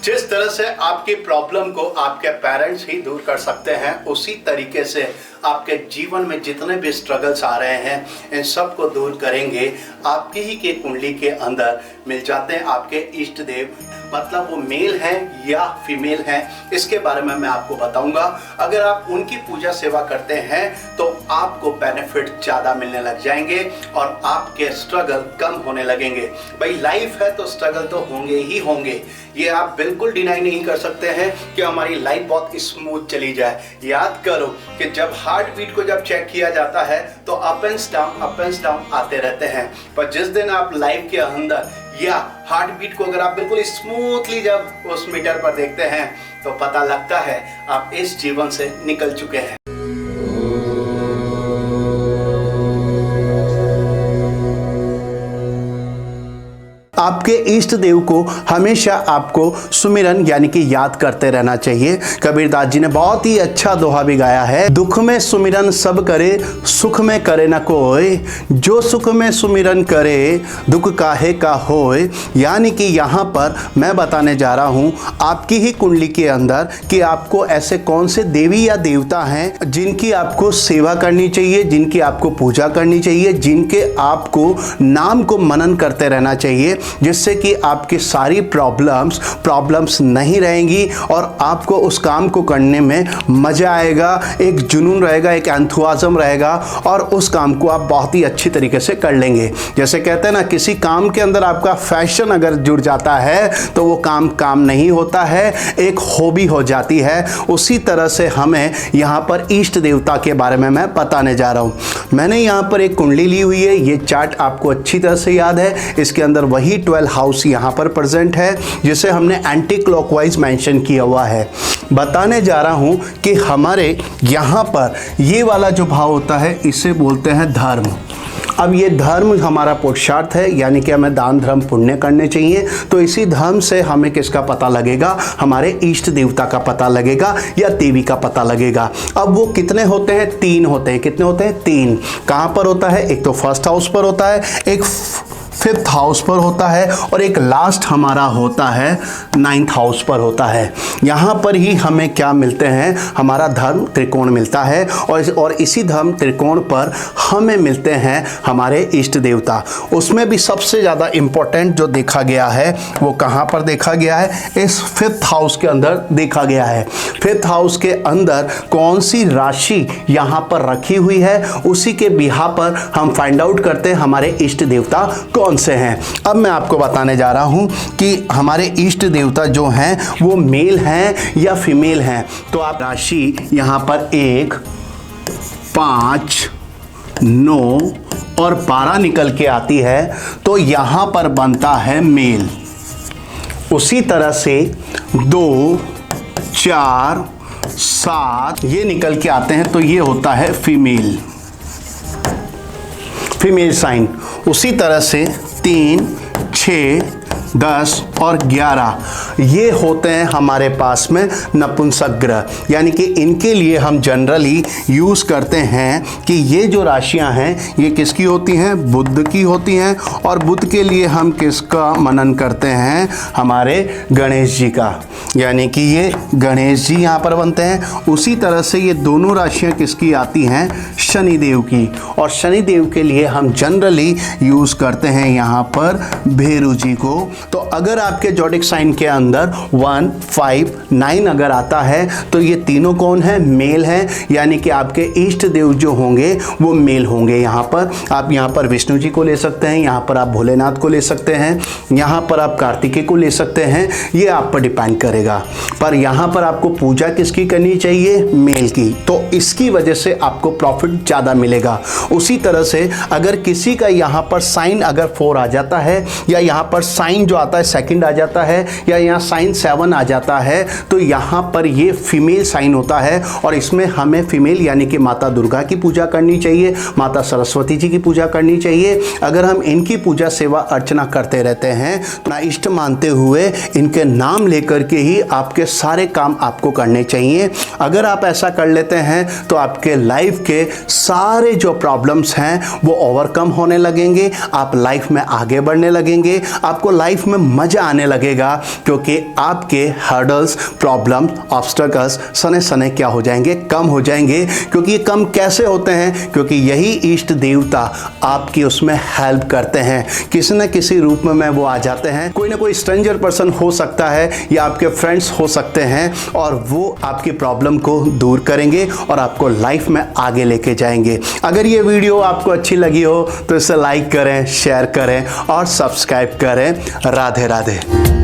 जिस तरह से आपकी प्रॉब्लम को आपके पेरेंट्स ही दूर कर सकते हैं, उसी तरीके से आपके जीवन में जितने भी स्ट्रगल्स आ रहे हैं इन सब को दूर करेंगे आपकी ही के कुंडली के अंदर मिल जाते हैं आपके इष्ट देव। मतलब वो मेल हैं या फीमेल हैं, इसके बारे में मैं आपको बताऊंगा। अगर आप उनकी पूजा सेवा करते हैं तो आपको बेनिफिट ज़्यादा मिलने लग जाएंगे और आपके स्ट्रगल कम होने लगेंगे। भाई लाइफ है तो स्ट्रगल तो होंगे ही होंगे, ये आप बिल्कुल डिनाई नहीं कर सकते हैं कि हमारी लाइफ बहुत स्मूथ चली जाए। याद करो कि जब हार्ट बीट को जब चेक किया जाता है तो अप एंड डाउन आते रहते हैं, पर जिस दिन आप लाइफ के अंदर या हार्ट बीट को अगर आप बिल्कुल स्मूथली जब उस मीटर पर देखते हैं तो पता लगता है आप इस जीवन से निकल चुके हैं। आपके इष्ट देव को हमेशा आपको सुमिरन यानी कि याद करते रहना चाहिए। कबीरदास जी ने बहुत ही अच्छा दोहा भी गाया है, दुख में सुमिरन सब करे, सुख में करे न कोई, जो सुख में सुमिरन करे दुख काहे का होए। यानी कि यहाँ पर मैं बताने जा रहा हूँ आपकी ही कुंडली के अंदर कि आपको ऐसे कौन से देवी या देवता हैं जिनकी आपको सेवा करनी चाहिए, जिनकी आपको पूजा करनी चाहिए, जिनके आपको नाम को मनन करते रहना चाहिए, जिससे कि आपकी सारी प्रॉब्लम्स नहीं रहेंगी और आपको उस काम को करने में मज़ा आएगा, एक जुनून रहेगा, एक एंथुआज़म रहेगा और उस काम को आप बहुत ही अच्छी तरीके से कर लेंगे। जैसे कहते हैं ना, किसी काम के अंदर आपका फैशन अगर जुड़ जाता है तो वो काम नहीं होता है, एक हॉबी हो जाती है। उसी तरह से हमें यहाँ पर इष्ट देवता के बारे में मैं बताने जा रहा हूँ। मैंने यहाँ पर एक कुंडली ली हुई है, ये चार्ट आपको अच्छी तरह से याद है। इसके अंदर वही 12 हाउस यहाँ पर प्रेजेंट है जिसे हमने एंटी क्लॉकवाइज मेंशन किया हुआ है। बताने जा रहा हूँ कि हमारे यहाँ पर ये वाला जो भाव होता है इसे बोलते हैं धर्म। अब ये धर्म हमारा पुरुषार्थ है, यानी कि हमें दान धर्म पुण्य करने चाहिए। तो इसी धर्म से हमें किसका पता लगेगा? हमारे इष्ट देवता का पता लगेगा या देवी का पता लगेगा। अब वो कितने होते हैं? 3 होते हैं। कितने होते हैं? 3। कहाँ पर होता है? एक तो फर्स्ट हाउस पर होता है, एक 5th हाउस पर होता है और एक लास्ट हमारा होता है 9th हाउस पर होता है। यहाँ पर ही हमें क्या मिलते हैं? हमारा धर्म त्रिकोण मिलता है और इसी धर्म त्रिकोण पर हमें मिलते हैं हमारे इष्ट देवता। उसमें भी सबसे ज़्यादा इम्पोर्टेंट जो देखा गया है वो कहाँ पर देखा गया है? इस 5th हाउस के अंदर देखा गया है। 5th हाउस के अंदर कौन सी राशि यहाँ पर रखी हुई है, उसी के बिहा पर हम फाइंड आउट करते हैं हमारे इष्ट देवता कौन से हैं। अब मैं आपको बताने जा रहा हूं कि हमारे इष्ट देवता जो हैं वो मेल हैं या फीमेल हैं। तो आप राशि यहां पर 1, 5, 9 और 12 निकल के आती है तो यहां पर बनता है मेल। उसी तरह से 2, 4, 7 ये निकल के आते हैं तो ये होता है फीमेल साइन। उसी तरह से 3, 6, 10 और 11 ये होते हैं हमारे पास में नपुंसक ग्रह। यानी कि इनके लिए हम जनरली यूज़ करते हैं कि ये जो राशियां हैं ये किसकी होती हैं? बुध की होती हैं। और बुध के लिए हम किसका मनन करते हैं? हमारे गणेश जी का। यानी कि ये गणेश जी यहाँ पर बनते हैं। उसी तरह से ये दोनों राशियाँ किसकी आती हैं? शनिदेव की। और शनिदेव के लिए हम जनरली यूज़ करते हैं यहाँ पर भैरू जी को। तो अगर आपके जोडिक साइन के अंदर 1, 5, 9 अगर आता है तो ये तीनों कौन है? मेल हैं। यानी कि आपके इष्ट देव जो होंगे वो मेल होंगे। यहाँ पर आप यहाँ पर विष्णु जी को ले सकते हैं, यहाँ पर आप भोलेनाथ को ले सकते हैं, यहाँ पर आप कार्तिकेय को ले सकते हैं, ये आप पर डिपेंड करेगा। पर यहाँ पर आपको पूजा किसकी करनी चाहिए? मेल की। तो इसकी वजह से आपको प्रॉफिट ज़्यादा मिलेगा। उसी तरह से अगर किसी का यहाँ पर साइन अगर 4 आ जाता है या यहाँ पर साइन जो आता है 2 आ जाता है या यहाँ साइन 7 आ जाता है तो यहाँ पर ये फीमेल साइन होता है। और इसमें हमें फीमेल यानी कि माता दुर्गा की पूजा करनी चाहिए, माता सरस्वती जी की पूजा करनी चाहिए। अगर हम इनकी पूजा सेवा अर्चना करते रहते हैं तो इष्ट मानते हुए इनके नाम लेकर के ही आपके सारे काम आपको करने चाहिए। अगर आप ऐसा कर लेते हैं तो आपके लाइफ के सारे जो प्रॉब्लम्स हैं वो ओवरकम होने लगेंगे, आप लाइफ में आगे बढ़ने लगेंगे, आपको लाइफ लाइफ में मजा आने लगेगा, क्योंकि आपके हर्डल्स, प्रॉब्लम, ऑब्स्टकल्स सने सने क्या हो जाएंगे, कम हो जाएंगे। क्योंकि ये कम कैसे होते हैं? क्योंकि यही इष्ट देवता आपकी उसमें हेल्प करते हैं, किसी न किसी रूप में वो आ जाते हैं। कोई ना कोई स्ट्रेंजर पर्सन हो सकता है या आपके फ्रेंड्स हो सकते हैं, और वो आपकी प्रॉब्लम को दूर करेंगे और आपको लाइफ में आगे लेके जाएंगे। अगर ये वीडियो आपको अच्छी लगी हो तो इसे लाइक करें, शेयर करें और सब्सक्राइब करें। राधे राधे।